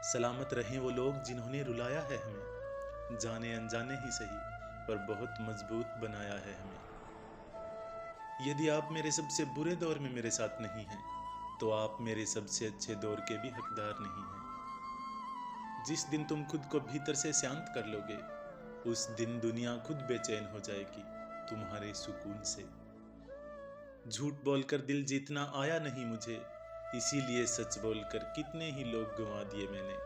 सलामत रहें वो लोग जिन्होंने रुलाया है हमें, जाने अनजाने ही सही पर बहुत मजबूत बनाया है हमें। यदि आप मेरे सबसे बुरे दौर में मेरे साथ नहीं हैं, तो आप मेरे सबसे अच्छे दौर के भी हकदार नहीं हैं। जिस दिन तुम खुद को भीतर से शांत कर लोगे, उस दिन दुनिया खुद बेचैन हो जाएगी तुम्हारे सुकून से। झूठ बोलकर दिल जीतना आया नहीं मुझे, इसीलिए सच बोलकर कितने ही लोग गंवा दिए मैंने।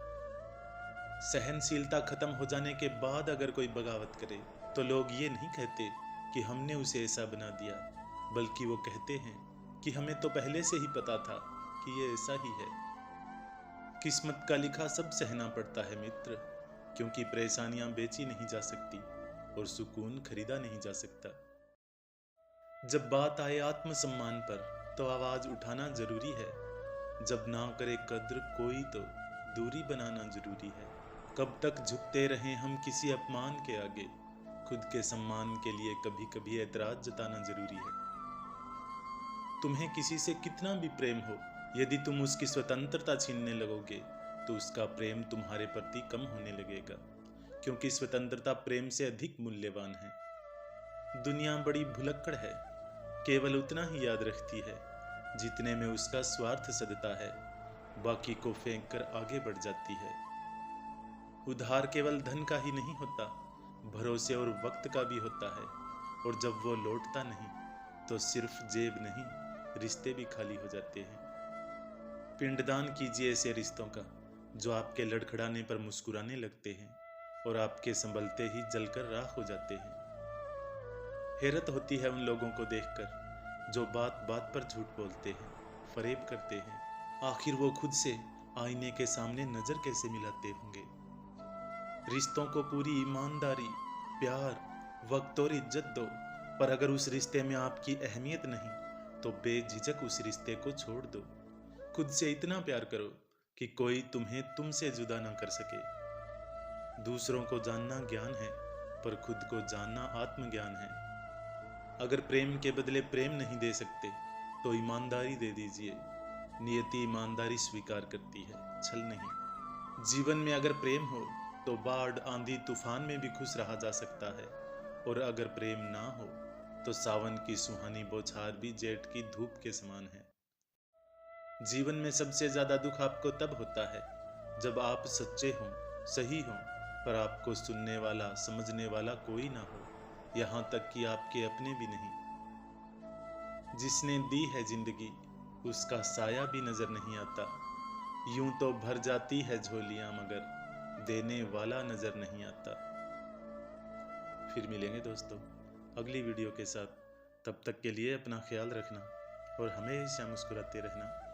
सहनशीलता खत्म हो जाने के बाद अगर कोई बगावत करे, तो लोग ये नहीं कहते कि हमने उसे ऐसा बना दिया, बल्कि वो कहते हैं कि हमें तो पहले से ही पता था कि ये ऐसा ही है। किस्मत का लिखा सब सहना पड़ता है मित्र, क्योंकि परेशानियां बेची नहीं जा सकती और सुकून खरीदा नहीं जा सकता। जब बात आए आत्मसम्मान पर, तो आवाज उठाना जरूरी है। जब ना करे कद्र कोई, तो दूरी बनाना जरूरी है। कब तक झुकते रहें हम किसी अपमान के आगे, खुद के सम्मान के लिए कभी कभी ऐतराज जताना जरूरी है। तुम्हें किसी से कितना भी प्रेम हो, यदि तुम उसकी स्वतंत्रता छीनने लगोगे, तो उसका प्रेम तुम्हारे प्रति कम होने लगेगा, क्योंकि स्वतंत्रता प्रेम से अधिक मूल्यवान है। दुनिया बड़ी भुलक्कड़ है, केवल उतना ही याद रखती है जितने में उसका स्वार्थ सदता है, बाकी को फेंक कर आगे बढ़ जाती है। उधार केवल धन का ही नहीं होता, भरोसे और वक्त का भी होता है, और जब वो लौटता नहीं, तो सिर्फ जेब नहीं, रिश्ते भी खाली हो जाते हैं। पिंडदान कीजिए ऐसे रिश्तों का, जो आपके लड़खड़ाने पर मुस्कुराने लगते हैं और आपके संभलते ही जलकर राख हो जाते हैं। हैरत होती है उन लोगों को देखकर जो बात बात पर झूठ बोलते हैं, फरेब करते हैं। आखिर वो खुद से आईने के सामने नजर कैसे मिलाते होंगे। रिश्तों को पूरी ईमानदारी, प्यार, वक्त और इज्जत दो, पर अगर उस रिश्ते में आपकी अहमियत नहीं, तो बेझिझक उस रिश्ते को छोड़ दो। खुद से इतना प्यार करो कि कोई तुम्हें तुमसे जुदा ना कर सके। दूसरों को जानना ज्ञान है, पर खुद को जानना आत्मज्ञान है। अगर प्रेम के बदले प्रेम नहीं दे सकते, तो ईमानदारी दे दीजिए। नियति ईमानदारी स्वीकार करती है, छल नहीं। जीवन में अगर प्रेम हो, तो बाढ़, आंधी, तूफान में भी खुश रहा जा सकता है, और अगर प्रेम ना हो, तो सावन की सुहानी बौछार भी जेठ की धूप के समान है। जीवन में सबसे ज्यादा दुख आपको तब होता है जब आप सच्चे हों, सही हों, पर आपको सुनने वाला, समझने वाला कोई ना हो, यहाँ तक कि आपके अपने भी नहीं। जिसने दी है जिंदगी, उसका साया भी नजर नहीं आता। यूं तो भर जाती है झोलियां, मगर देने वाला नजर नहीं आता। फिर मिलेंगे दोस्तों अगली वीडियो के साथ। तब तक के लिए अपना ख्याल रखना और हमेशा मुस्कुराते रहना।